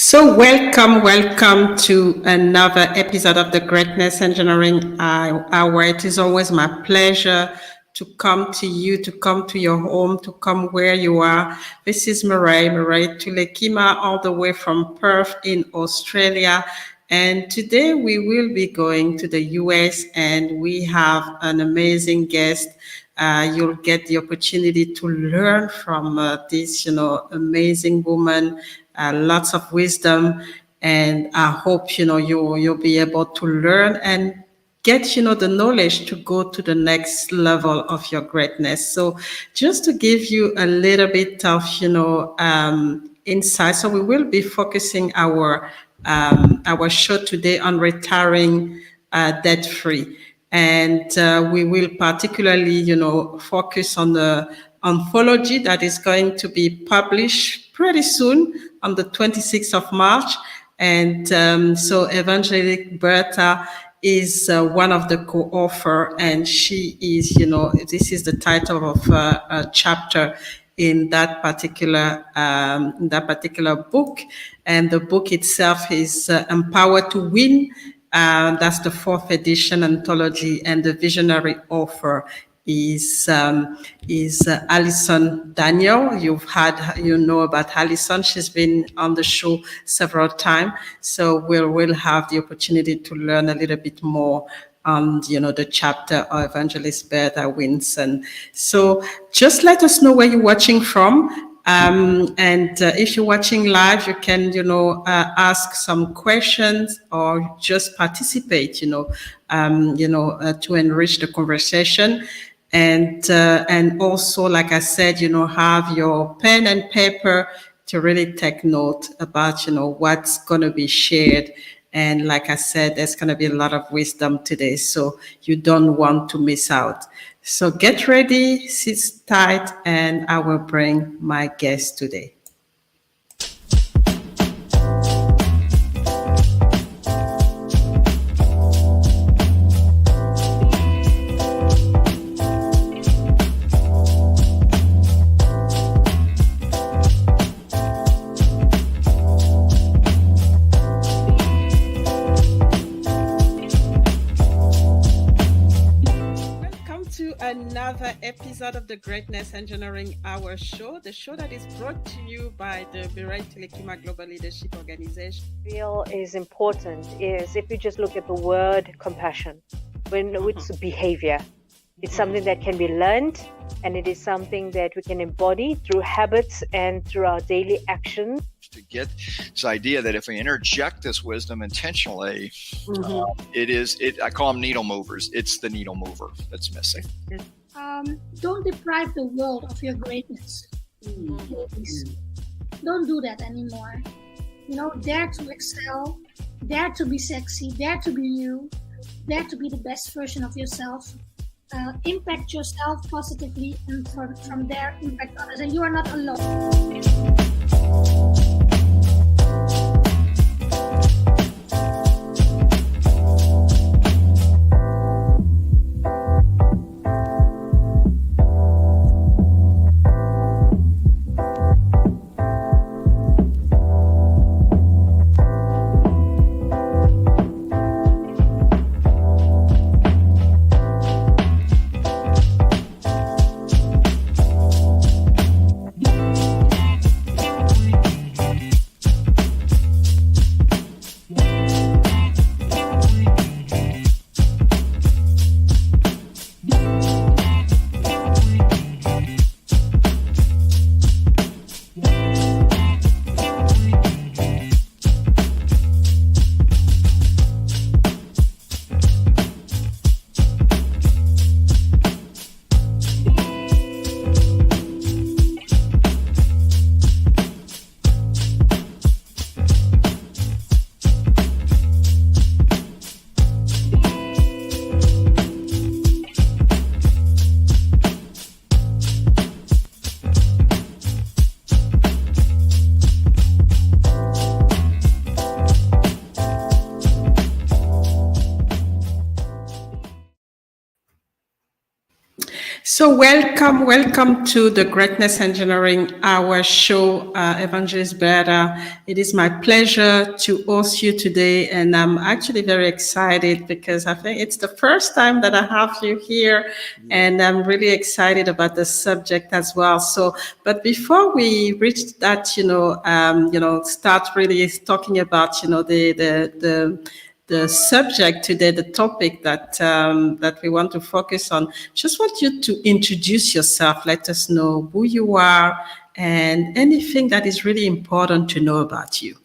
So, welcome to another episode of the Greatness Engineering Hour. It is always my pleasure to come to you, to come to your home, to come where you are. This is Marae Tulekima, all the way from Perth in Australia. And today we will be going to the US, and we have an amazing guest. You'll get the opportunity to learn from this, amazing woman. Lots of wisdom, and I hope you'll be able to learn and get the knowledge to go to the next level of your greatness. So just to give you a little bit of insight, so we will be focusing our show today on retiring debt free, and we will particularly focus on the anthology that is going to be published pretty soon on the 26th of March. And so Evangelic Bertha is one of the co-author, and she is, this is the title of a chapter in that particular book. And the book itself is Empowered to Win. That's the 4th edition anthology, and the visionary author is Alison Daniel. You know about Alison. She's been on the show several times. So we'll have the opportunity to learn a little bit more on, the chapter of Evangelist Bertha Winston. So just let us know where you're watching from. And if you're watching live, you can, ask some questions or just participate, to enrich the conversation. And also, like I said, have your pen and paper to really take note about, what's going to be shared. And like I said, there's going to be a lot of wisdom today, so you don't want to miss out. So get ready, sit tight, and I will bring my guest today. Another episode of the Greatness Engineering Hour show, the show that is brought to you by the Bertha Winston Global Leadership Organization. Real is important is if you just look at the word compassion, when it's behavior, it's something that can be learned, and it is something that we can embody through habits and through our daily actions. To get this idea that if we interject this wisdom intentionally, I call them needle movers. It's the needle mover that's missing. Don't deprive the world of your greatness. Please. Don't do that anymore. Dare to excel, dare to be sexy, dare to be you, dare to be the best version of yourself. Impact yourself positively, and from there impact others, and you are not alone. So welcome to the Greatness Engineering Hour show, Evangelist Bertha. It is my pleasure to host you today, and I'm actually very excited because I think it's the first time that I have you here, and I'm really excited about the subject as well. So, but before we reach that, start really talking about, the subject today, the topic that we want to focus on. Just want you to introduce yourself. Let us know who you are and anything that is really important to know about you.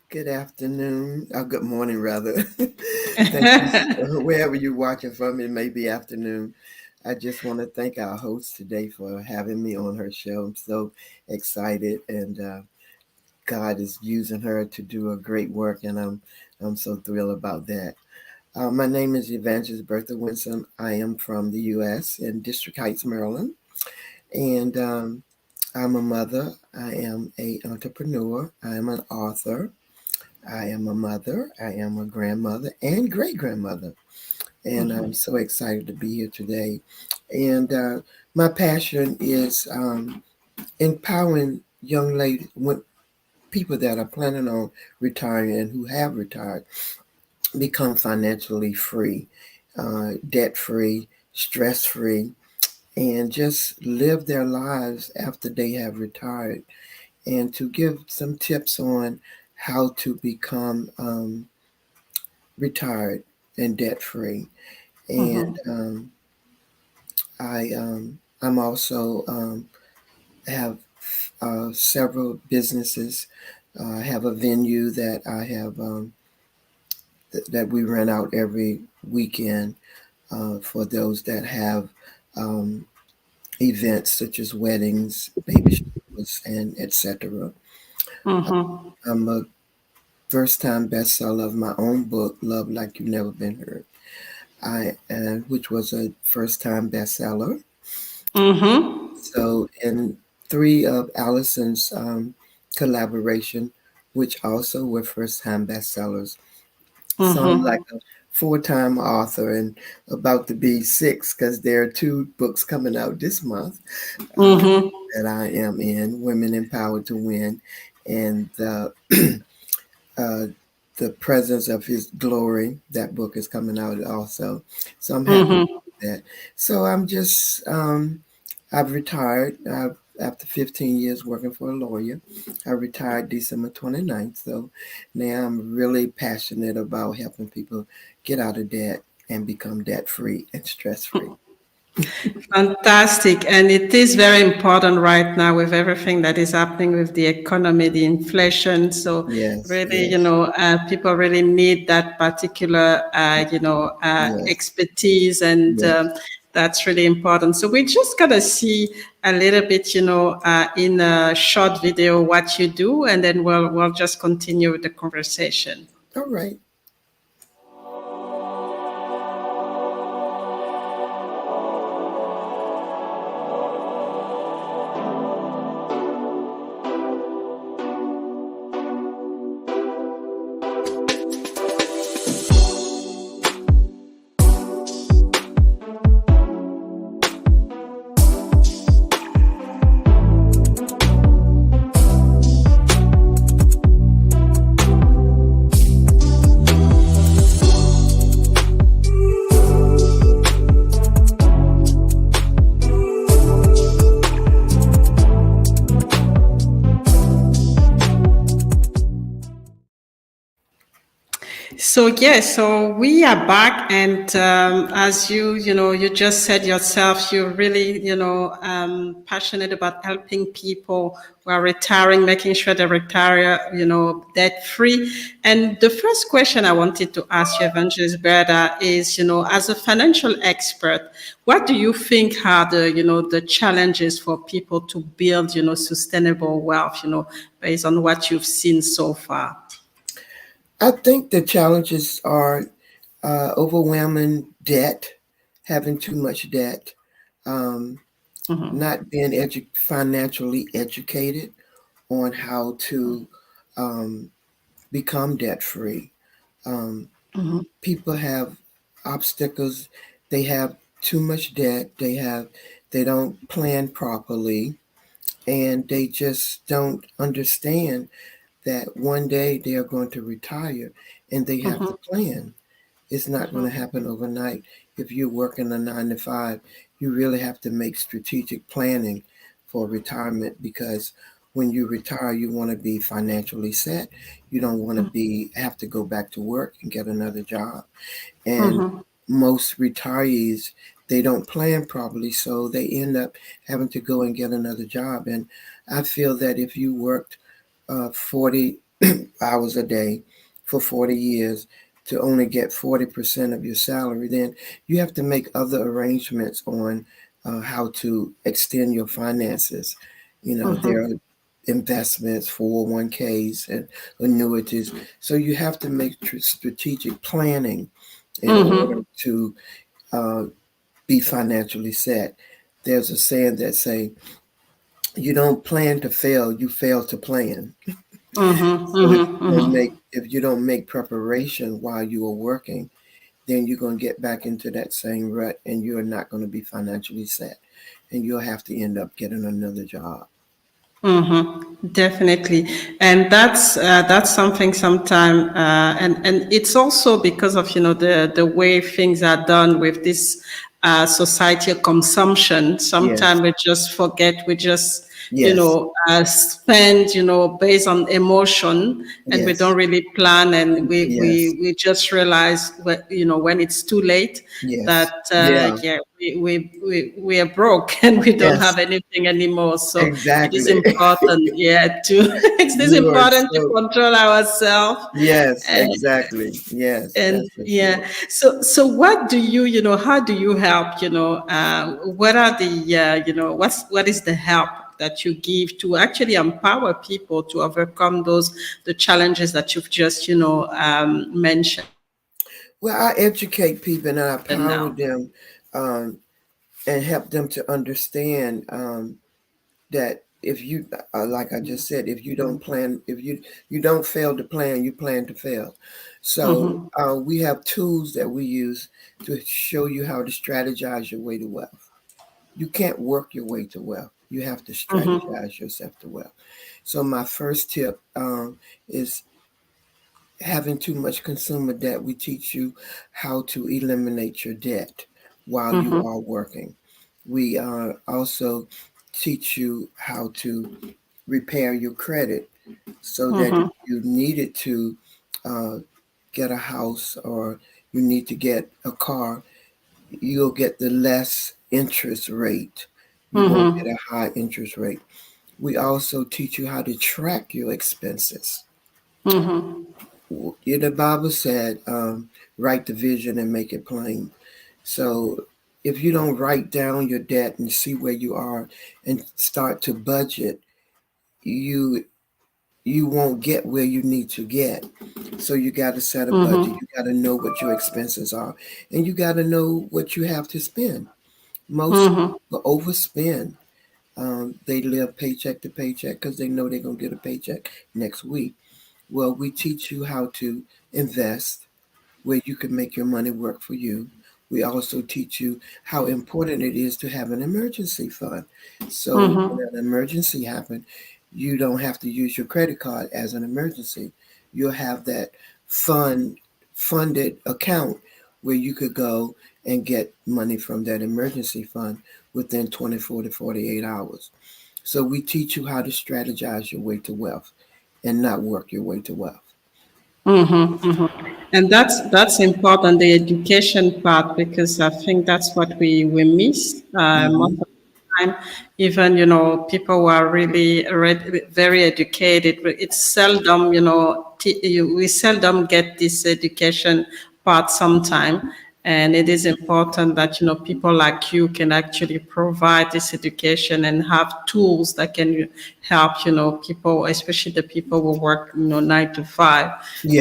Good afternoon, or good morning, rather. Thank you. Wherever you're watching from, it may be afternoon. I just want to thank our host today for having me on her show. I'm so excited, and God is using her to do a great work, and I'm so thrilled about that. My name is Evangelist Bertha Winston. I am from the U.S. in District Heights, Maryland, and I'm a mother. I am an entrepreneur. I am an author. I am a mother, I am a grandmother and great grandmother, and I'm so excited to be here today. And my passion is empowering young ladies, people that are planning on retiring and who have retired, become financially free, debt free, stress free, and just live their lives after they have retired, and to give some tips on how to become retired and debt free. And I'm also have several businesses. I have a venue that I have that we rent out every weekend for those that have events such as weddings, baby showers, and etc. I'm a first-time bestseller of my own book, Love Like You've Never Been Hurt. Which was a first-time bestseller. So, and three of Allison's collaboration, which also were first-time bestsellers. So I'm like a four-time author and about to be six because there are two books coming out this month that I am in, Women Empowered to Win, and uh, the presence of his glory. That book is coming out also. So I'm happy with that. So I'm just, I've retired after 15 years working for a lawyer. I retired December 29th. So now I'm really passionate about helping people get out of debt and become debt free and stress free. Fantastic. And it is very important right now with everything that is happening with the economy, the inflation. So Yes, really, yes, people really need that particular, yes, expertise, and yes. that's really important. So we're just going to see a little bit, in a short video what you do, and then we'll just continue the conversation. All right. So we are back, and as you just said yourself, you're really, passionate about helping people who are retiring, making sure they retire, debt free. And the first question I wanted to ask you, Evangelist Bertha, is, as a financial expert, what do you think are the challenges for people to build, sustainable wealth, based on what you've seen so far? I think the challenges are overwhelming debt, having too much debt, not being financially educated on how to become debt free. People have obstacles. They have too much debt. They don't plan properly, and they just don't understand that one day they are going to retire, and they have to plan. It's not going to happen overnight. If you're working a 9 to 5, you really have to make strategic planning for retirement, because when you retire, you want to be financially set. You don't want to have to go back to work and get another job. And most retirees, they don't plan properly, so they end up having to go and get another job. And I feel that if you worked 40 hours a day for 40 years to only get 40% of your salary, then you have to make other arrangements on how to extend your finances. There are investments, 401ks, and annuities. So you have to make strategic planning in order to be financially set. There's a saying that say, you don't plan to fail, you fail to plan. So if you don't make preparation while you are working, then you're going to get back into that same rut, and you're not going to be financially set, and you'll have to end up getting another job. Definitely, and that's something sometime, and it's also because of the way things are done with this societal consumption. Sometimes we just forget, we just spend based on emotion, and we don't really plan, and we just realize when it's too late that we are broke and we don't have anything anymore. So it is important it is important to control ourselves. Exactly. And so what do how do you help? What are the what is the help that you give to actually empower people to overcome the challenges that you've just mentioned? Well, I educate people and I empower them and help them to understand that if you, like I just said, if you don't plan, if you don't fail to plan, you plan to fail. So we have tools that we use to show you how to strategize your way to wealth. You can't work your way to wealth. You have to strategize yourself to wealth. So my first tip is having too much consumer debt. We teach you how to eliminate your debt while you are working. We also teach you how to repair your credit, so that if you needed to get a house or you need to get a car, you'll get the less interest rate. You won't get a high interest rate. We also teach you how to track your expenses. The Bible said, write the vision and make it plain. So if you don't write down your debt and see where you are and start to budget, you won't get where you need to get. So you got to set a budget. You got to know what your expenses are, and you got to know what you have to spend. Most people overspend. They live paycheck to paycheck because they know they're going to get a paycheck next week. Well, we teach you how to invest where you can make your money work for you. We also teach you how important it is to have an emergency fund. So when an emergency happens, you don't have to use your credit card as an emergency. You'll have that funded account where you could go and get money from that emergency fund within 24 to 48 hours. So we teach you how to strategize your way to wealth and not work your way to wealth. And that's important, the education part, because I think that's what we miss most of the time. Even people who are really very educated, it's seldom we seldom get this education part sometime. And it is important that people like you can actually provide this education and have tools that can help people, especially the people who work 9 to 5,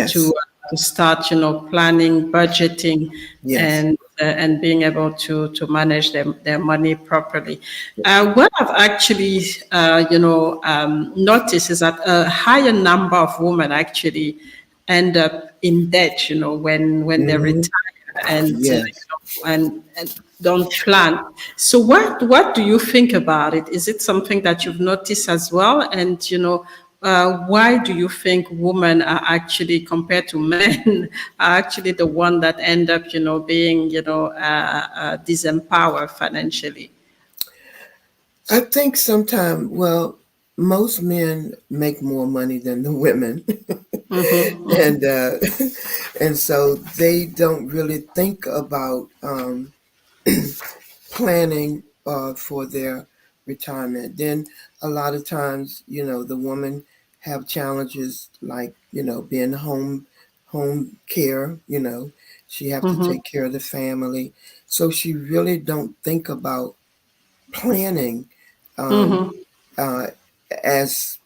to start planning, budgeting, and being able to manage their money properly. What I've actually noticed is that a higher number of women actually end up in debt when they retire. And don't plan. So what do you think about it? Is it something that you've noticed as well? And why do you think women are actually, compared to men, are actually the one that end up being disempowered financially? I think sometimes, well, most men make more money than the women, and and so they don't really think about planning for their retirement. Then a lot of times, the woman have challenges like being home care. She have to take care of the family, so she really don't think about planning. Um, uh, as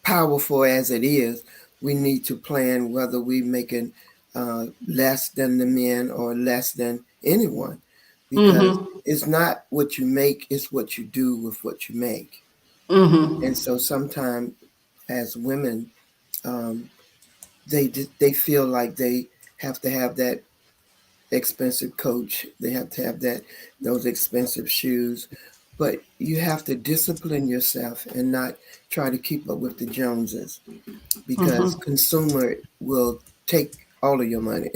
powerful as it is, we need to plan whether we making less than the men or less than anyone, because it's not what you make, it's what you do with what you make. And so sometimes as women, they feel like they have to have that expensive coach, they have to have those expensive shoes, but you have to discipline yourself and not try to keep up with the Joneses, because consumer will take all of your money.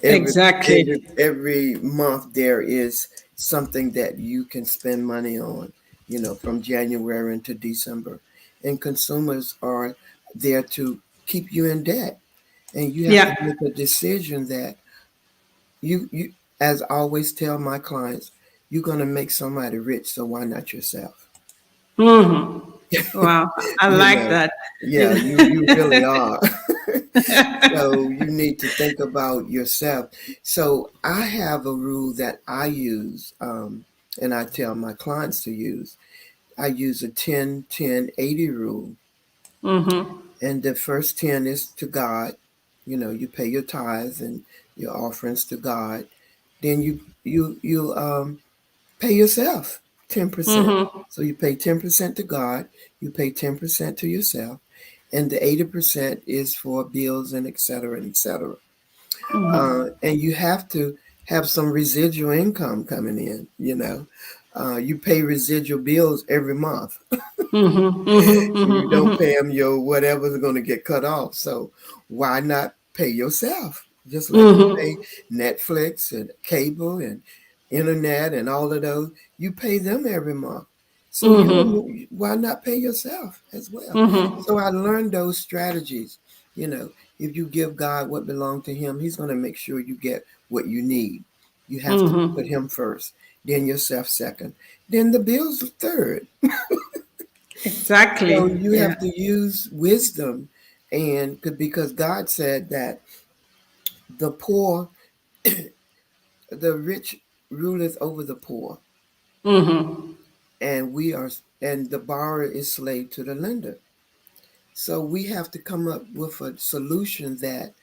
Exactly. Every month there is something that you can spend money on, from January into December. And consumers are there to keep you in debt. And you have Yeah. to make a decision that you as I always tell my clients, you're gonna make somebody rich, so why not yourself? Wow, I You like know, that. yeah, you really are. So you need to think about yourself. So I have a rule that I use, and I tell my clients to use. I use a 10-10-80 rule. And the first 10 is to God. You pay your tithes and your offerings to God. Then you pay yourself 10%. So you pay 10% to God, you pay 10% to yourself, and the 80% is for bills and et cetera, et cetera. And you have to have some residual income coming in. You pay residual bills every month. If you don't pay them, your whatever's going to get cut off. So why not pay yourself? Just like you pay Netflix and cable and internet and all of those, you pay them every month. So why not pay yourself as well? So I learned those strategies. If you give God what belongs to Him, He's going to make sure you get what you need. You have to put Him first, then yourself second, then the bills third. Exactly. So you Yeah. have to use wisdom, and because God said that the poor, the rich ruleth over the poor, and and the borrower is slave to the lender. So we have to come up with a solution that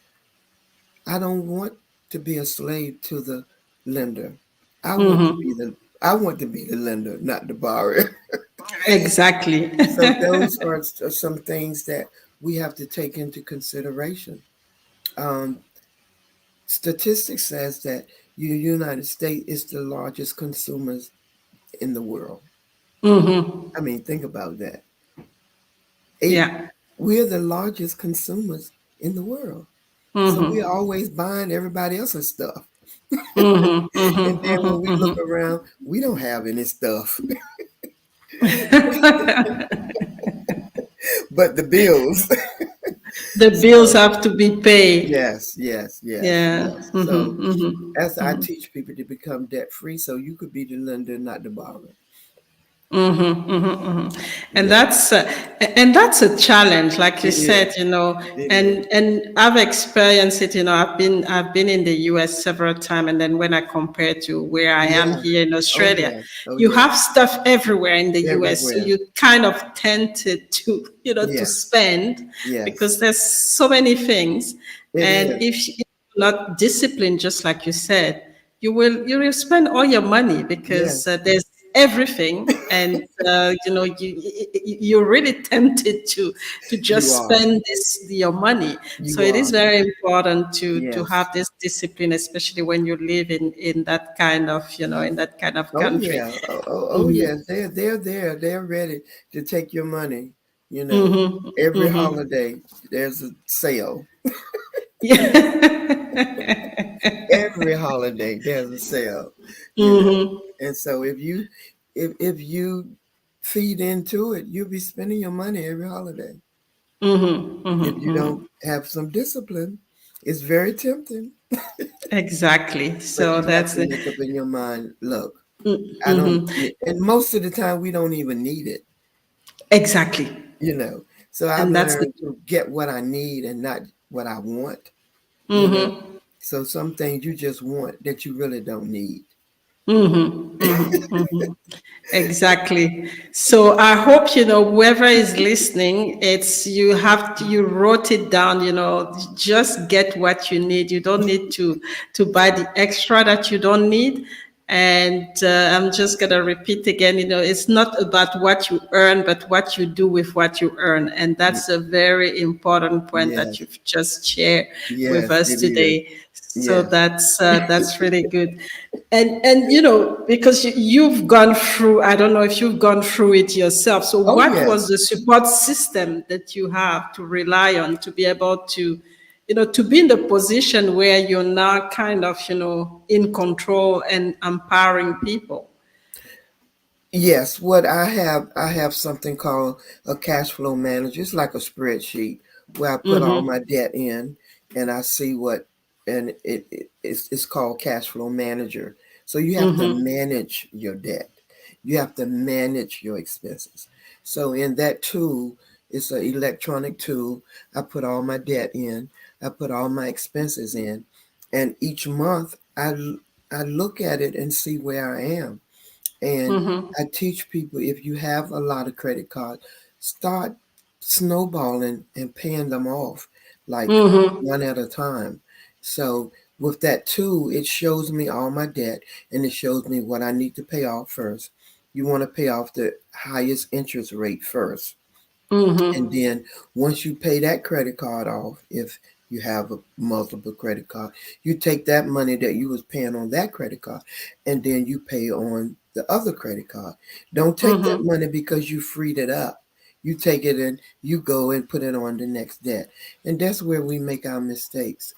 I don't want to be a slave to the lender. I want to be the lender, not the borrower. Exactly. So those are some things that we have to take into consideration. Um, Statistics says that the United States is the largest consumers in the world. I mean, think about that. Yeah. We're the largest consumers in the world. So we're always buying everybody else's stuff. And then when we look around, we don't have any stuff but the bills. The bills So, have to be paid. yes, yes, yes, Yeah. yes. So as I teach people to become debt free, so you could be the lender, not the borrower. And Yeah, that's a challenge, like you it said, is. It is. and I've experienced it. I've been in the US several times, and then when I compare to where I am Yeah. here in Oh, Australia, yes. Oh, you yes. have stuff everywhere in the US, so Everywhere. you kind of tend to Yes. spend Yes. because there's so many things, It and is. if you're not disciplined, just like you said, you will spend all your money because Yes. everything, and you're really tempted to You just are. spend your money. So You it is are. very important to Yes. have this discipline, especially when you live in that kind of in that kind of Oh country. yeah. Oh yes. They're there. They're ready to take your money. You know, Hmm. every Hmm. holiday there's a sale. Yeah. Every holiday there's a sale. You know, Hmm. and so if you feed into it, you'll be spending your money every holiday. Hmm. If you Hmm. don't have some discipline, it's very tempting. Exactly. But So you have that's to the. make up in your mind, look, I don't, Hmm. and most of the time we don't even need it, Exactly. you know. So I've And that's the. learned to get what I need and not what I want, you know. Hmm. So some things you just want that you really don't need. Hmm. Hmm. Hmm. Exactly. So I hope, whoever is listening, you wrote it down, just get what you need. You don't need to buy the extra that you don't need. And I'm just going to repeat again, it's not about what you earn, but what you do with what you earn. And Y- that's a very important point that Yes, you've just shared with yes, us it is. today. So Yes. that's really good. And because you've gone through, I don't know if you've gone through it yourself. So Oh what was yes. the support system that you have to rely on to be able to be in the position where you're now kind of, in control and empowering people? Yes, I have something called a cash flow manager. It's like a spreadsheet where I put all Mm-hmm. my debt in and I see what, and it's called cash flow manager. So you have to Mm-hmm. manage your debt. You have to manage your expenses. So in that tool, it's an electronic tool. I put all my debt in, I put all my expenses in, and each month I look at it and see where I am. And Mm-hmm. I teach people, if you have a lot of credit cards, start snowballing and paying them off like Mm-hmm. one at a time. So with that tool, it shows me all my debt and it shows me what I need to pay off first. You want to pay off the highest interest rate first. And Mm-hmm. then once you pay that credit card off, if you have a multiple credit card, you take that money that you was paying on that credit card and then you pay on the other credit card. Don't take that Mm-hmm. money because you freed it up. You take it and you go and put it on the next debt. And that's where we make our mistakes.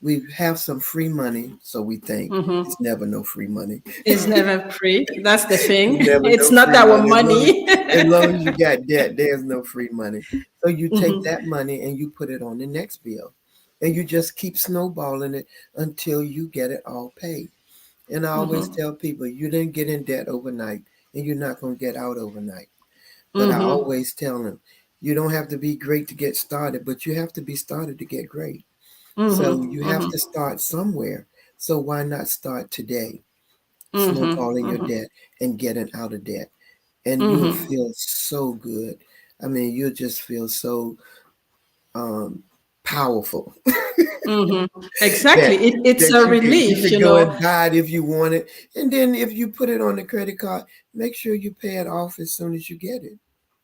We have some free money, so we think Mm-hmm. it's never no free money. It's never free. That's the It's thing. never It's no not free our money money. as long as you got debt, there's no free money. So you take Mm-hmm. that money and you put it on the next bill. And you just keep snowballing it until you get it all paid. And I always Mm-hmm. tell people you didn't get in debt overnight and you're not going to get out overnight. But I Mm-hmm. always tell them you don't have to be great to get started, but you have to be started to get great. So Mm-hmm. you have to start somewhere. So why not start today? Mm-hmm. Snowballing your Mm-hmm. debt and getting out of debt, and you'll Mm-hmm. feel so good. I mean, you'll just feel so um, powerful Mm-hmm. Exactly. that It's a you relief, could go and buy it if you want it, and then if you put it on the credit card, make sure you pay it off as soon as you get it.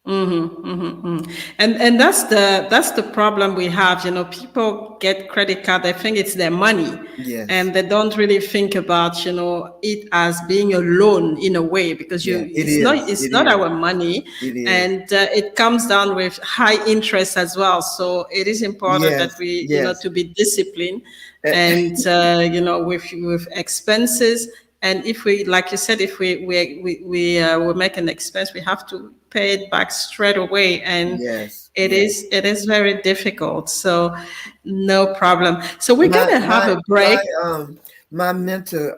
Mm-hmm, mm-hmm, mm. And that's the problem we have. People get credit card, they think it's their money, Yes, and they don't really think about it as being a loan in a way, because yeah, it it's not is. it's It not is. our money, It is. and it comes down with high interest as well. So it is important that Yes, we yes. to be disciplined, Eh, and with expenses. And if we, like you said, if we make an expense, we have to pay it back straight away, and yes, it yes. is very difficult. So no problem. So we're My gonna have my a my break. my mentor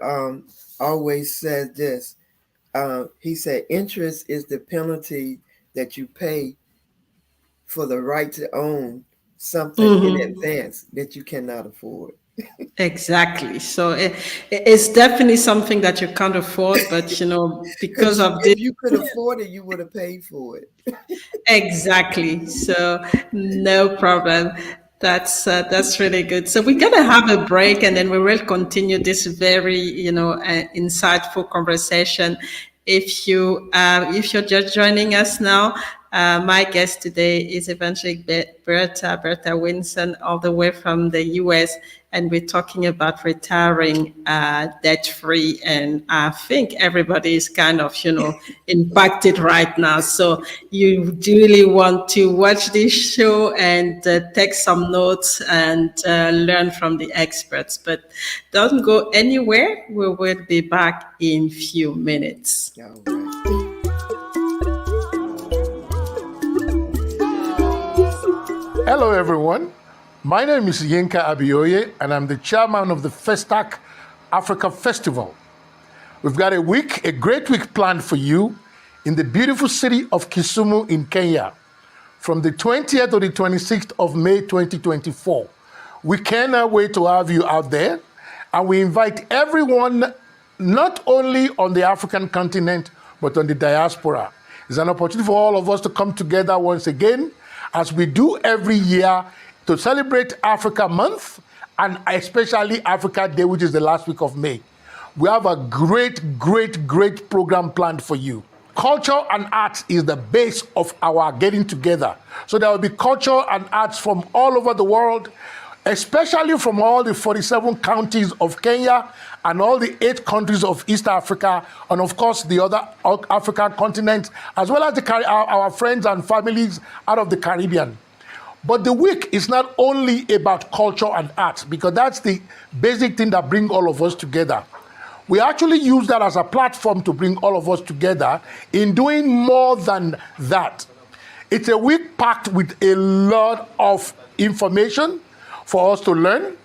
always says this. He said, interest is the penalty that you pay for the right to own something in Mhm. advance that you cannot afford. Exactly. So it's definitely something that you can't afford, but because Because of this. if you could afford it, you would have paid for it. Exactly. So no problem. That's really good. So we're gonna have a break, and then we will continue this very insightful conversation If you're just joining us now, my guest today is eventually Bertha Winston, all the way from the US, and we're talking about retiring debt-free. And I think everybody is kind of, impacted right now. So you really want to watch this show and take some notes and learn from the experts. But don't go anywhere. We will be back in few minutes. All right. Hello, everyone. My name is Yinka Abioye, and I'm the chairman of the Festac Africa Festival. We've got a great week planned for you in the beautiful city of Kisumu in Kenya from the 20th to the 26th of May 2024. We cannot wait to have you out there, and we invite everyone, not only on the African continent, but on the diaspora. It's an opportunity for all of us to come together once again, as we do every year, to celebrate Africa Month, and especially Africa Day, which is the last week of May. We have a great program planned for you. Culture and arts is the base of our getting together. So there will be culture and arts from all over the world, especially from all the 47 counties of Kenya and all the 8 countries of East Africa, and of course the other African continent, as well as our friends and families out of the Caribbean. But the week is not only about culture and arts, because that's the basic thing that brings all of us together. We actually use that as a platform to bring all of us together in doing more than that. It's a week packed with a lot of information for us to learn.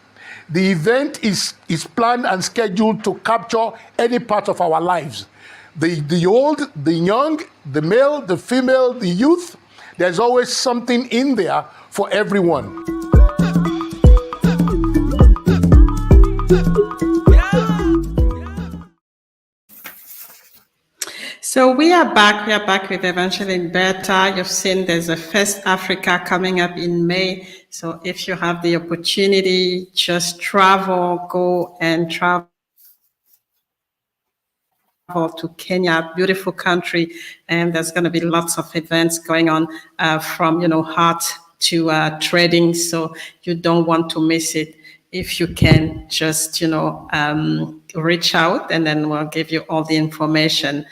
The event is planned and scheduled to capture any part of our lives. The old, the young, the male, the female, the youth. There's always something in there for everyone. So we are back with Evangeline Bertha. You've seen there's a First Africa coming up in May. So if you have the opportunity, just go to Kenya, beautiful country. And there's going to be lots of events going on from, art to trading. So you don't want to miss it. If you can, just, reach out, and then we'll give you all the information.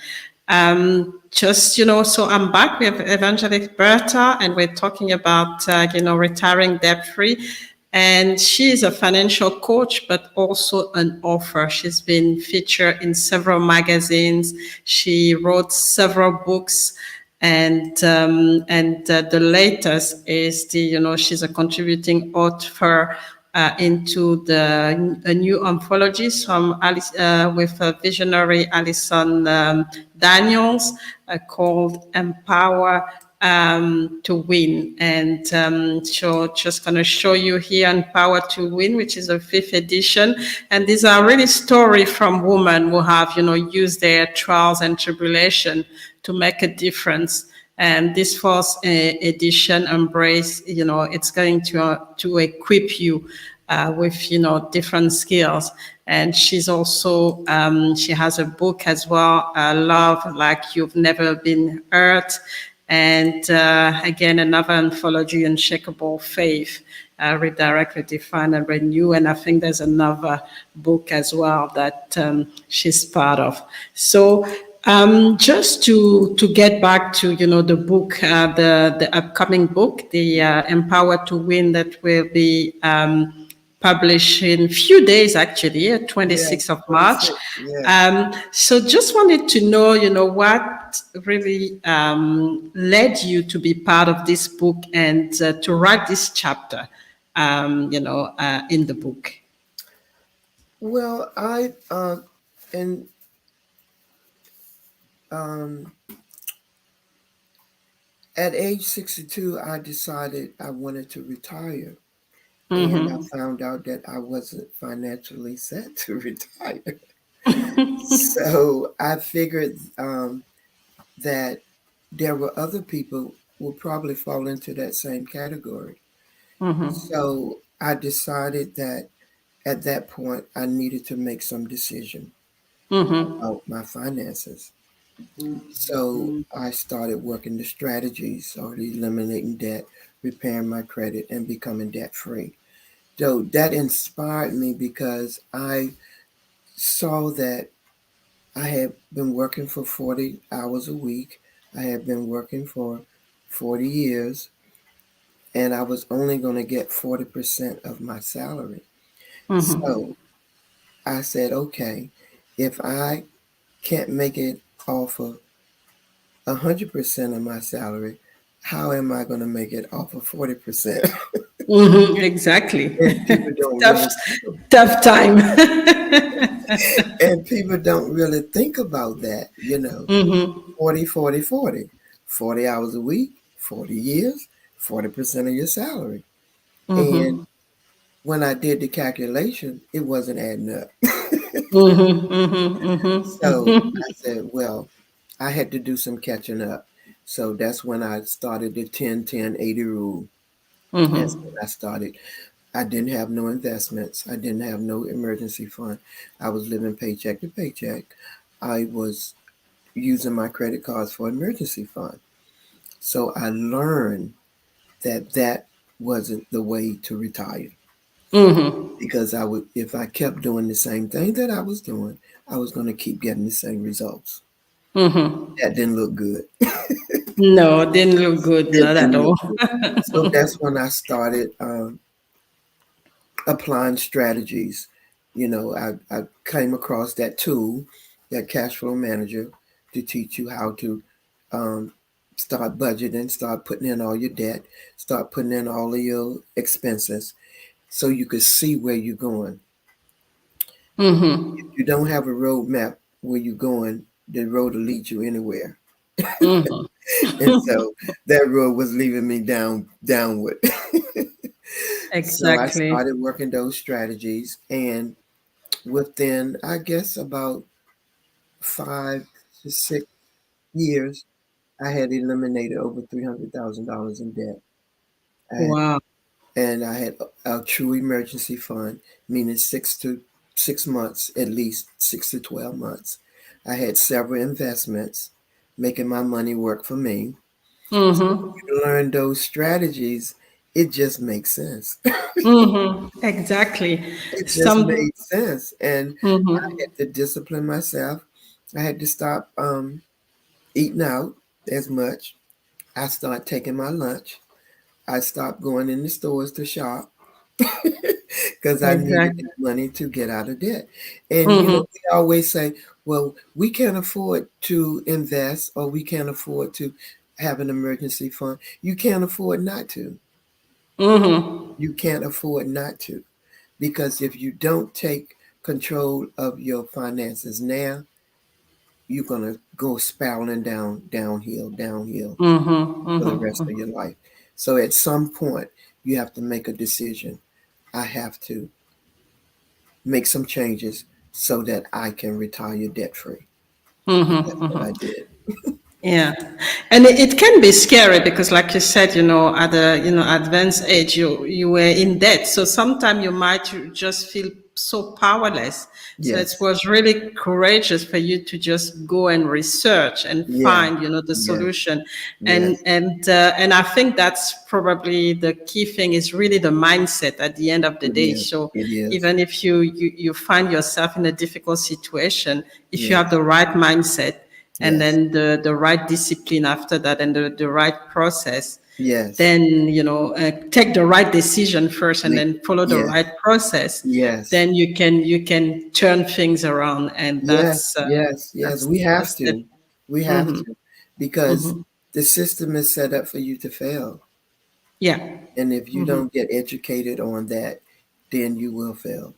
So I'm back with Evangelist Bertha, and we're talking about, retiring debt-free. And she is a financial coach, but also an author. She's been featured in several magazines. She wrote several books, and the latest is she's a contributing author into a new anthology from with visionary Alison Daniels called Empower to Win. And so just going to show you here Empower to Win, which is a 5th edition. And these are really stories from women who have, used their trials and tribulation to make a difference. And this 4th edition embrace, it's going to equip you with, different skills. And she's also, she has a book as well, Love Like You've Never Been Hurt. And again, another anthology, UNSHAKABLE FAITH, Redirect, Redefine, and Renew. And I think there's another book as well that she's part of. So just to get back to, the book, the upcoming book, the Empower to Win, that will be published in a few days, actually, 26th of March. Yeah. So just wanted to know, what really led you to be part of this book and to write this chapter, in the book. Well, at age 62, I decided I wanted to retire. Mm-hmm. And I found out that I wasn't financially set to retire. So I figured that there were other people who would probably fall into that same category. Mm-hmm. So I decided that at that point, I needed to make some decision about my finances. So I started working the strategies, started eliminating debt, repairing my credit, and becoming debt free. So that inspired me because I saw that I had been working for 40 hours a week. I had been working for 40 years, and I was only going to get 40% of my salary. So I said, okay, if I can't make it off of 100% of my salary, how am I going to make it off of 40%? Exactly. And people don't Tough, really tough time. and people don't really think about that, 40, 40, 40. 40 hours a week, 40 years, 40% of your salary. And when I did the calculation, it wasn't adding up. So I said, well, I had to do some catching up. So that's when I started the 10-10-80 rule. That's when I started. I didn't have no investments. I didn't have no emergency fund. I was living paycheck to paycheck. I was using my credit cards for emergency fund. So I learned that that wasn't the way to retire because I would, if I kept doing the same thing that I was doing, I was going to keep getting the same results. That didn't look good. No, didn't look good, It not at didn't look all. good. So that's when I started applying strategies. I came across that tool, that cash flow manager, to teach you how to um, start budgeting, start putting in all your debt, start putting in all of your expenses so you could see where you're going. If you don't have a roadmap where you're going, the road will lead you anywhere. And so that road was leaving me downward. So I Exactly. started working those strategies, and within, I guess, about 5 to 6 years, I had eliminated over $300,000 in debt. I had, Wow. and I had a true emergency fund, meaning 6 months, at least 6 to 12 months. I had several investments, making my money work for me. So when you learn those strategies, it just makes sense. Exactly. It just Some. made sense. And I had to discipline myself. I had to stop eating out as much. I started taking my lunch. I stopped going in the stores to shop because I needed Exactly. that money to get out of debt. And, we always say, well, we can't afford to invest or we can't afford to have an emergency fund. You can't afford not to. You can't afford not to. Because if you don't take control of your finances now, you're gonna go spiraling downhill for the rest of your life. So at some point, you have to make a decision. I have to make some changes so that I can retire debt free. And that's what I did. Yeah, and it can be scary because, like you said, at a advanced age, you were in debt. So sometimes you might just feel so powerless. So it Yes. was really courageous for you to just go and research and Yeah. find, the Yes. solution. And Yes. and I think that's probably the key thing is really the mindset at the end of the It day. is. So It is. even if you find yourself in a difficult situation, if you have Yes. the right mindset and Yes. then the right discipline after that and the right process, Yes. then take the right decision first and then follow the Yes. right process, Yes. then you can turn things around, and Yes, that's yes, yes. We have that's it. to. We have to. Because the system is set up for you to fail. Yeah. And if you don't get educated on that, then you will fail.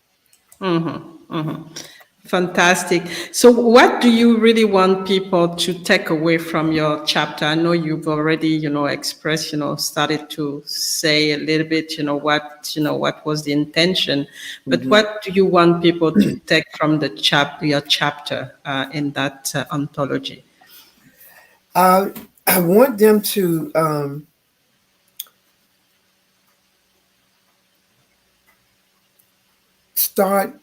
Fantastic. So, what do you really want people to take away from your chapter? I know you've already, expressed, started to say a little bit, what was the intention, but Hmm. what do you want people to take from your chapter in that anthology? I I want them to start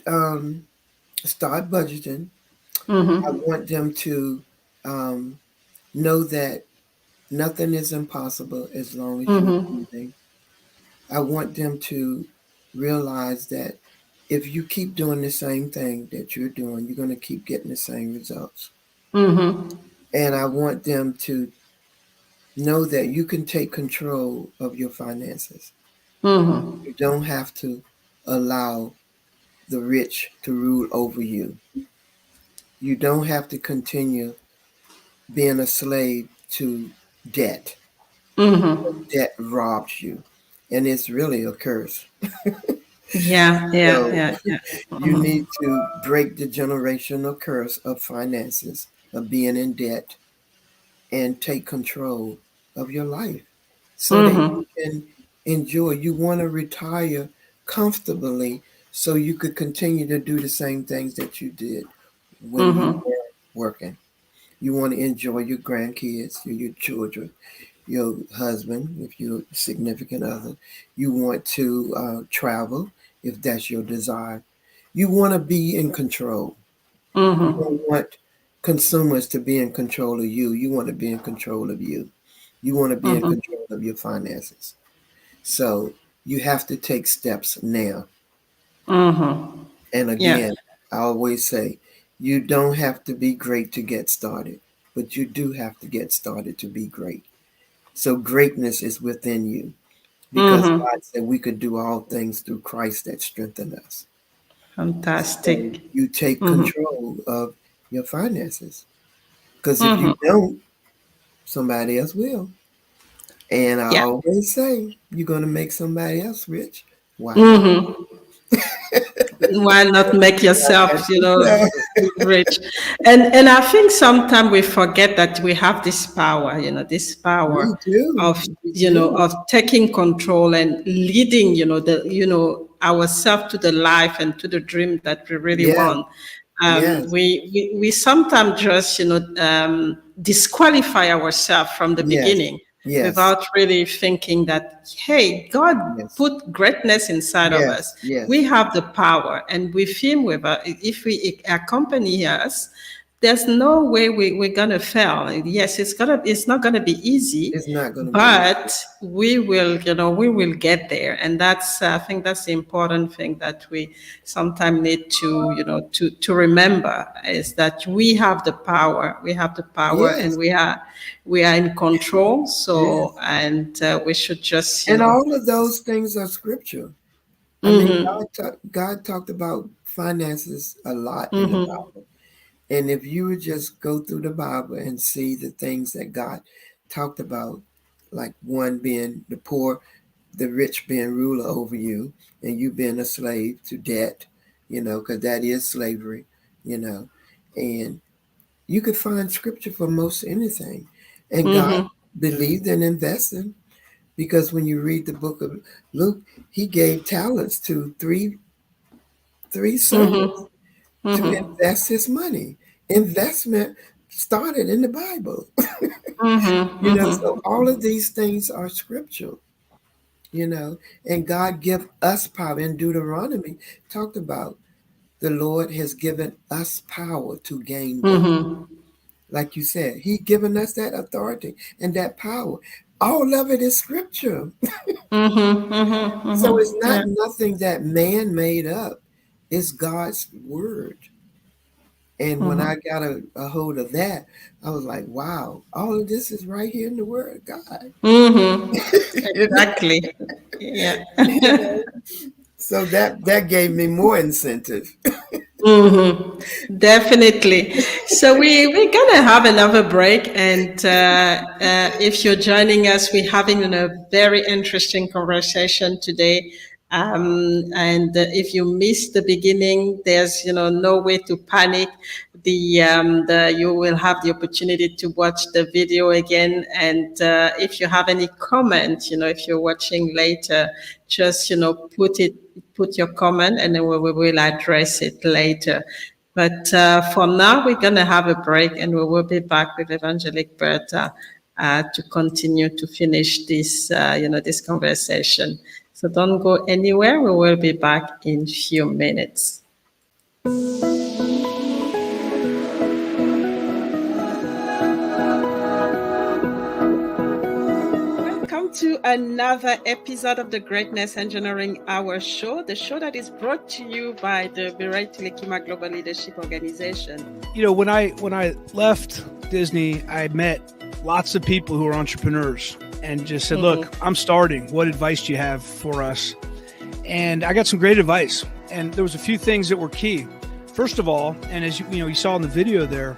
start budgeting. I want them to know that nothing is impossible as long as you're breathing. I want them to realize that if you keep doing the same thing that you're doing, you're going to keep getting the same results. And I want them to know that you can take control of your finances. You don't have to allow the rich to rule over you. You don't have to continue being a slave to debt. Debt robs you, and it's really a curse. Yeah, So yeah. you need to break the generational curse of finances, of being in debt, and take control of your life so that you can enjoy. You want to retire comfortably so you could continue to do the same things that you did when you were working. You want to enjoy your grandkids, your children, your husband, if you're a significant other. You want to travel, if that's your desire. You want to be in control. You don't want consumers to be in control of you. You want to be in control of you. You want to be in control of your finances. So you have to take steps now. And Yeah. again, I always say, you don't have to be great to get started, but you do have to get started to be great. So greatness is within you because God said we could do all things through Christ that strengthen us. So Fantastic. you take control of your finances because if you don't, somebody else will. And I Yeah. always say, you're going to make somebody else rich. Why not? Why not make Why yourself, not yourself? rich? And I think sometimes we forget that we have this power, this power We do. of, We do. of taking control and leading, ourselves to the life and to the dream that we really Yes. want. Yes. We sometimes just, disqualify ourselves from the Yes. beginning Yes. without really thinking that, hey, God Yes. put greatness inside of us. Yes. Yes. We have the power, and with Him, if we accompany us, there's no way we're gonna fail. Yes, it's not gonna be easy, It's not going to be easy. but we will get there. And that's I think that's the important thing that we sometimes need to to remember, is that we have the power. We have the power, and Yes. we are in control. So, Yes. and we should just And all of those things are scripture. I mean, God talked about finances a lot in the Bible. And if you would just go through the Bible and see the things that God talked about, like one being the poor, the rich being ruler over you, and you being a slave to debt, because that is slavery, and you could find scripture for most anything. And God believed in investing because when you read the book of Luke, he gave talents to three servants to invest his money. Investment started in the Bible. So all of these things are scriptural, and God give us power. In Deuteronomy, talked about the Lord has given us power to gain wealth. Like you said, He given us that authority and that power. All of it is scripture. So it's not Yeah. nothing that man made up. It's God's word. And when I got a hold of that, I was like, wow, all of this is right here in the word of God. Exactly. Yeah. You know? So that gave me more incentive. Definitely. So we're gonna have another break, and if you're joining us, we're having a very interesting conversation today. And if you missed the beginning, there's no way to panic. The you will have the opportunity to watch the video again, and if you have any comment, if you're watching later, just put your comment, and then we will address it later. But for now, we're going to have a break, and we will be back with Evangelic Bertha to continue to finish this conversation. So don't go anywhere. We will be back in a few minutes. another episode of the Greatness Engineering Hour show, the show that is brought to you by the Bertha Winston Global Leadership Organization. You know, when I left Disney, I met lots of people who are entrepreneurs and just said, look, I'm starting. What advice do you have for us? And I got some great advice. And there was a few things that were key. First of all, and as you saw in the video there,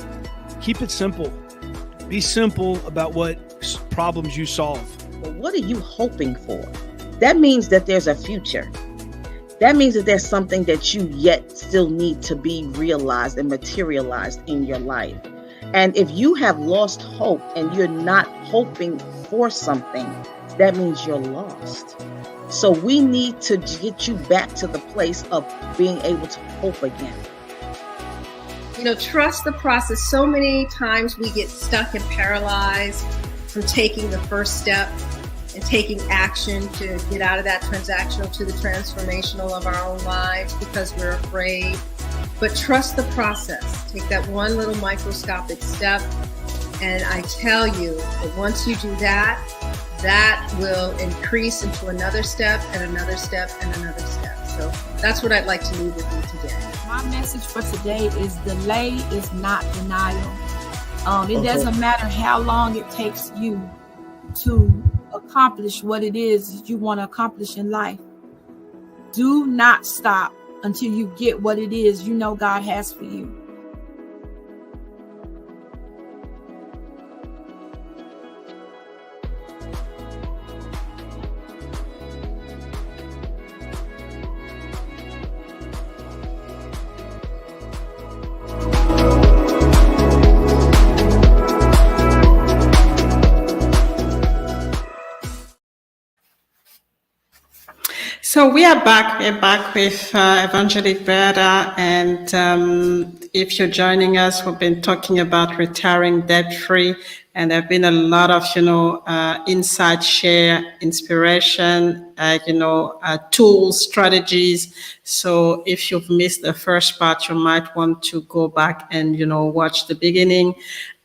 keep it simple. Be simple about what problems you solve. But what are you hoping for? That means that there's a future. That means that there's something that you yet still need to be realized and materialized in your life. And if you have lost hope and you're not hoping for something, that means you're lost. So we need to get you back to the place of being able to hope again. Trust the process. So many times we get stuck and paralyzed from taking the first step and taking action to get out of that transactional to the transformational of our own lives because we're afraid. But trust the process. Take that one little microscopic step. And I tell you that once you do that, that will increase into another step and another step and another step. So that's what I'd like to leave with you today. My message for today is delay is not denial. It doesn't matter how long it takes you to accomplish what it is that you want to accomplish in life. Do not stop until you get what it is you know God has for you. So we are back. We're back with Evangelist Bertha, and if you're joining us, we've been talking about retiring debt-free, and there have been a lot of, insight share, inspiration, tools, strategies. So if you've missed the first part, you might want to go back and, watch the beginning.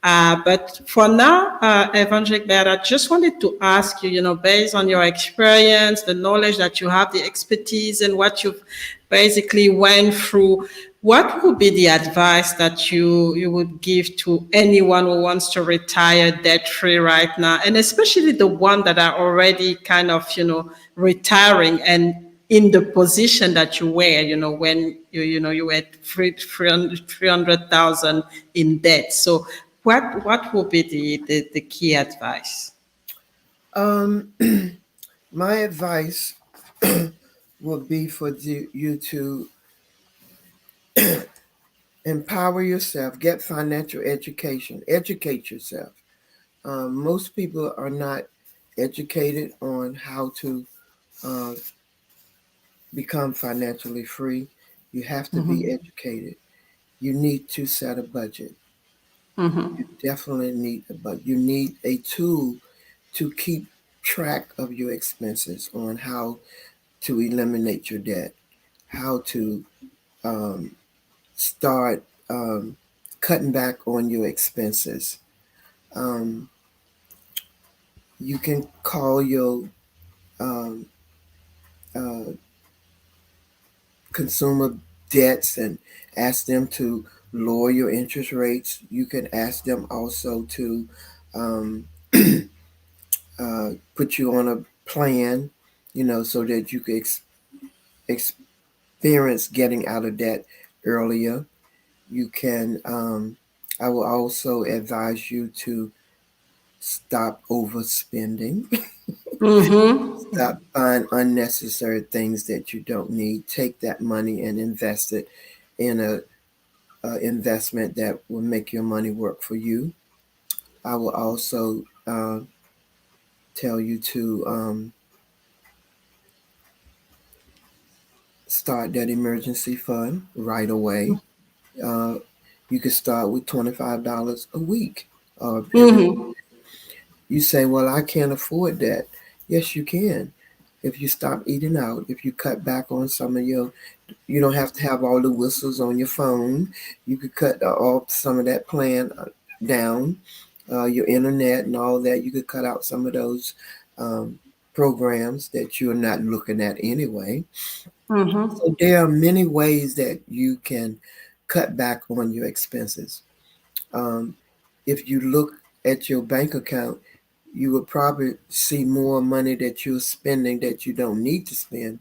But for now, Evangelist Bertha, I just wanted to ask you, based on your experience, the knowledge that you have, the expertise, and what you've basically went through, what would be the advice that you would give to anyone who wants to retire debt-free right now, and especially the one that are already kind of, retiring and in the position that you were, when you were 300,000 in debt. So what would be the key advice? My advice would be for you to empower yourself, get financial education, educate yourself. Most people are not educated on how to become financially free. You have to be educated. You need to set a budget. You definitely need a budget. You need a tool to keep track of your expenses, on how to eliminate your debt, how to start cutting back on your expenses. You can call your consumer debts and ask them to lower your interest rates. You can ask them also to put you on a plan, so that you can experience getting out of debt earlier. You can, I will also advise you to stop overspending. Stop buying unnecessary things that you don't need. Take that money and invest it in a investment that will make your money work for you. I will also tell you to start that emergency fund right away. You could start with $25 a week. You say, well, I can't afford that. Yes, you can. If you stop eating out, if you cut back on some of you don't have to have all the whistles on your phone. You could cut off some of that plan down, your internet and all that. You could cut out some of those programs that you're not looking at anyway. Mm-hmm. So there are many ways that you can cut back on your expenses. If you look at your bank account, you would probably see more money that you're spending that you don't need to spend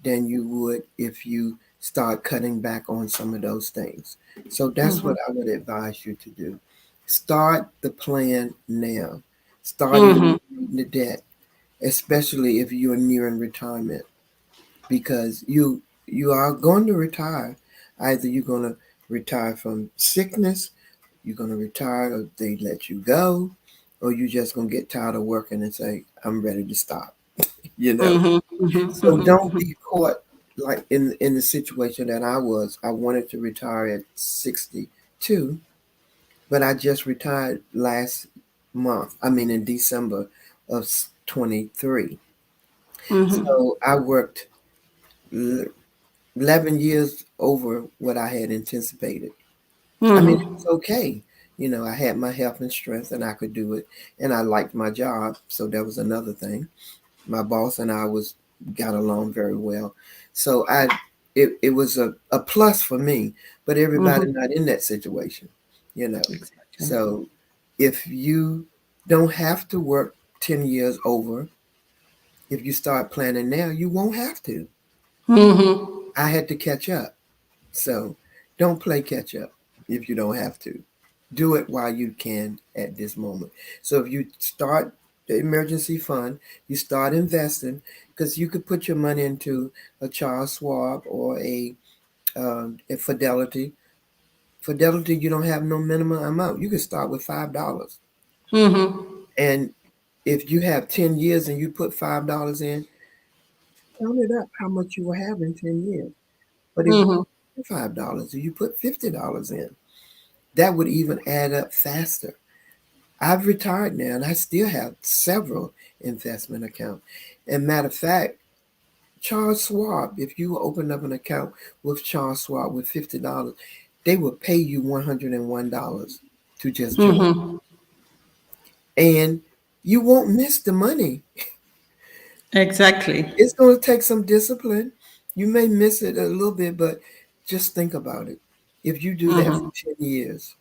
than you would if you start cutting back on some of those things. So that's what I would advise you to do. Start the plan now. Start eliminating the debt, especially if you're nearing retirement, because you are going to retire. Either you're going to retire from sickness, you're going to retire, or they let you go, or you're just going to get tired of working and say, I'm ready to stop. So don't be caught like in the situation that I was. I wanted to retire at 62, but I just retired last month. I mean, in December of 23. So I worked 11 years over what I had anticipated. I mean, it was okay. I had my health and strength and I could do it. And I liked my job. So that was another thing. My boss and I got along very well. So it was a plus for me, but everybody not in that situation, Exactly. So if you don't have to work 10 years over, if you start planning now, you won't have to. I had to catch up. So don't play catch up if you don't have to. Do it while you can at this moment. So if you start the emergency fund, you start investing, because you could put your money into a Charles Schwab or a Fidelity. Fidelity, you don't have no minimum amount. You can start with $5. And if you have 10 years and you put $5 in, count it up how much you will have in 10 years. But if you put $5 or you put $50 in, that would even add up faster. I've retired now and I still have several investment accounts. And matter of fact, Charles Schwab, if you open up an account with Charles Schwab with $50, they will pay you $101 to just join. And you won't miss the money. Exactly. It's going to take some discipline. You may miss it a little bit, but just think about it. If you do that for 10 years,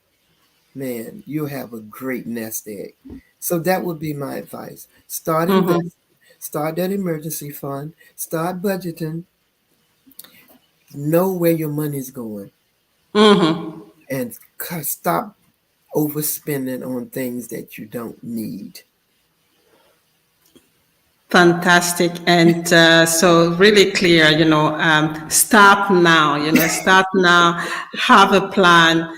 man, you'll have a great nest egg. So that would be my advice. Start investing, start that emergency fund, start budgeting, know where your money's going, and stop overspending on things that you don't need. Fantastic. And so really clear, start now, start now, have a plan,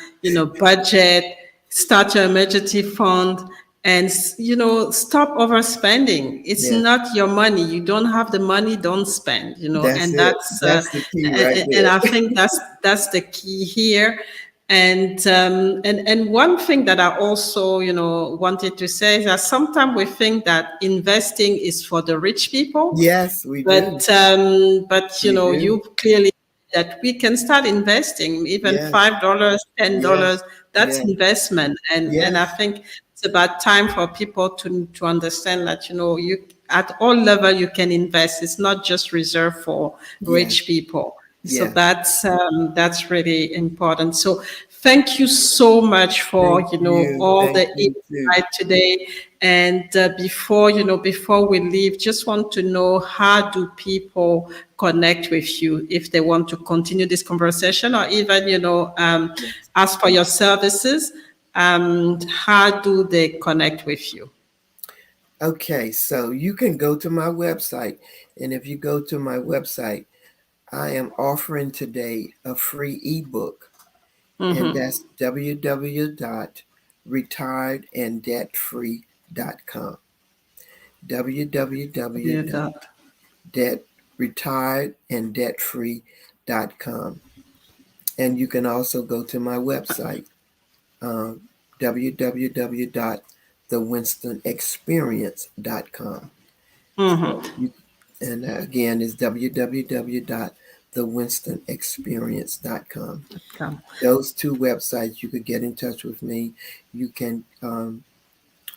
budget, start your emergency fund, and, stop overspending. It's not your money. You don't have the money, don't spend, That's and it. that's, That's the key right and there. I think that's the key here. And one thing that I also, wanted to say is that sometimes we think that investing is for the rich people. Yes, we do. But We do. you clearly that we can start investing even Yes. $5, $10. That's Yes. investment, and I think it's about time for people to understand that you at all level you can invest. It's not just reserved for rich people. So that's really important. So thank you so much for all the insight today. And before we leave, just want to know, how do people connect with you if they want to continue this conversation, or even ask for your services? How do they connect with you? Okay, so you can go to my website, and if you go to my website, I am offering today a free ebook, and that's www.retiredanddebtfree.com. www.retiredanddebtfree.com. And you can also go to my website, www.thewinstonexperience.com. And again, it's www.thewinstonexperience.com. Those two websites, you could get in touch with me. You can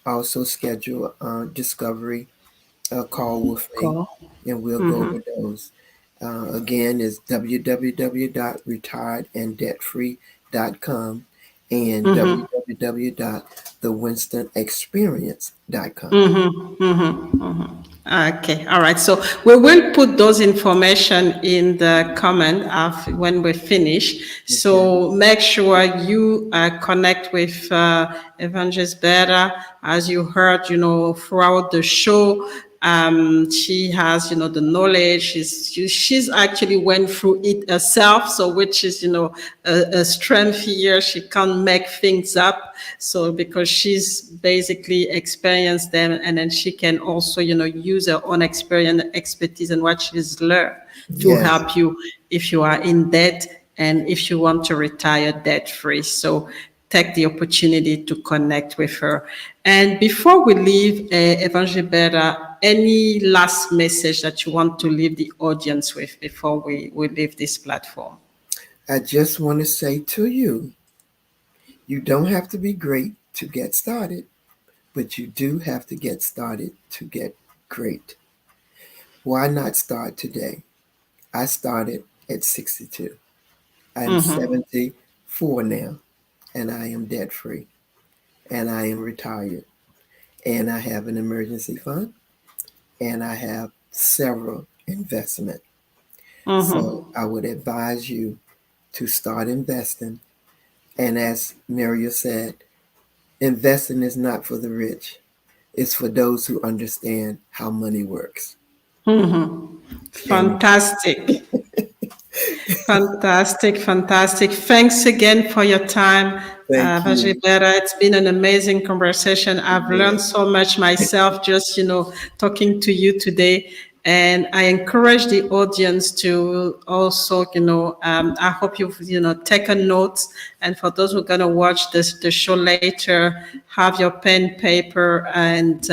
also schedule discovery a call with me, Call. and we'll go over those. Again, it's www.retiredanddebtfree.com and www.thewinstонexperience.com. Okay, all right. So we will put those information in the comment when we finish. So make sure you connect with Evangelist Bertha. As you heard, throughout the show, she has, the knowledge. She's actually went through it herself. So which is, a strength here. She can't make things up. So because she's basically experienced them, and then she can also, use her own experience, expertise, and what she's learned to help you if you are in debt and if you want to retire debt free. So take the opportunity to connect with her. And before we leave, Evangelist Bertha, any last message that you want to leave the audience with before we leave this platform? I just want to say to you, you don't have to be great to get started, but you do have to get started to get great. Why not start today? I started at 62. I am 74 now, and I am debt free, and I am retired, and I have an emergency fund, and I have several investments. So I would advise you to start investing. And as Maria said, investing is not for the rich. It's for those who understand how money works. Fantastic. Fantastic. Thanks again for your time, Evangelist Bertha. It's been an amazing conversation. I've learned so much myself just, talking to you today. And I encourage the audience to also, I hope you've, taken notes. And for those who are going to watch the show later, have your pen, paper, and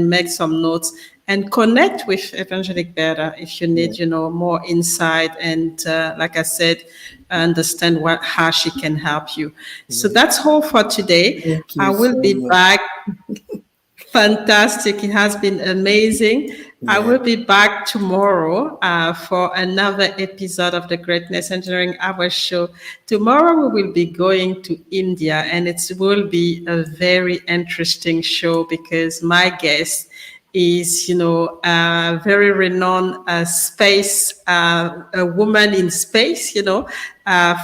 make some notes. And connect with Evangelist Bertha if you need, more insight and, like I said, understand how she can help you. So that's all for today. I will be back. Fantastic. It has been amazing. I will be back tomorrow for another episode of the Greatness Engineering Hour show. Tomorrow we will be going to India, and it will be a very interesting show because my guest is, a very renowned space, a woman in space,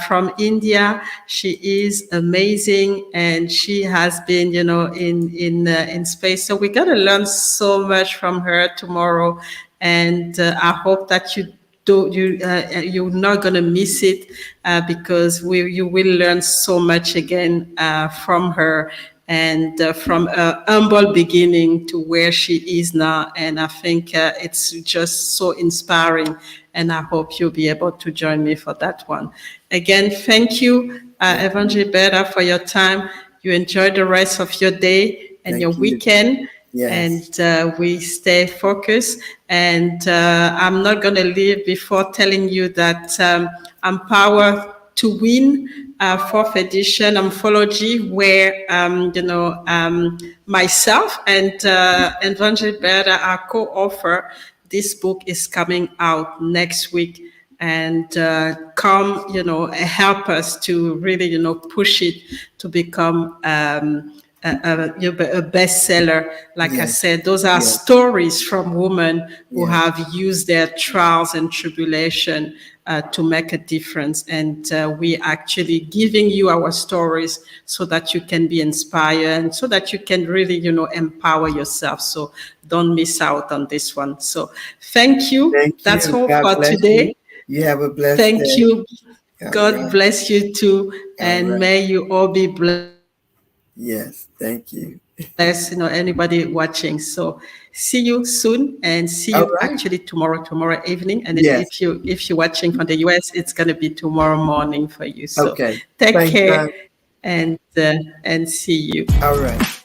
from India. She is amazing, and she has been, in space. So we're gonna learn so much from her tomorrow, and I hope that you're not gonna miss it because you will learn so much again from her. And from a humble beginning to where she is now. And I think it's just so inspiring. And I hope you'll be able to join me for that one. Again, thank you, Evangelist Bertha, for your time. You enjoy the rest of your day and your weekend. And we stay focused. And I'm not going to leave before telling you that Empower to Win, 4th edition anthology, where myself and Evangelist Bertha are co-author. This book is coming out next week, and come help us to really push it to become a bestseller. Like I said, those are stories from women who have used their trials and tribulation to make a difference. And we actually giving you our stories so that you can be inspired and so that you can really, empower yourself. So don't miss out on this one. So thank you. That's all for today. You have a blessed day. Thank you. God right. Bless you too. And may you all be blessed. Yes, thank you. Bless, anybody watching. So see you soon, and see you actually tomorrow evening. And if you're watching from the US, it's gonna be tomorrow morning for you. So take care and see you. All right.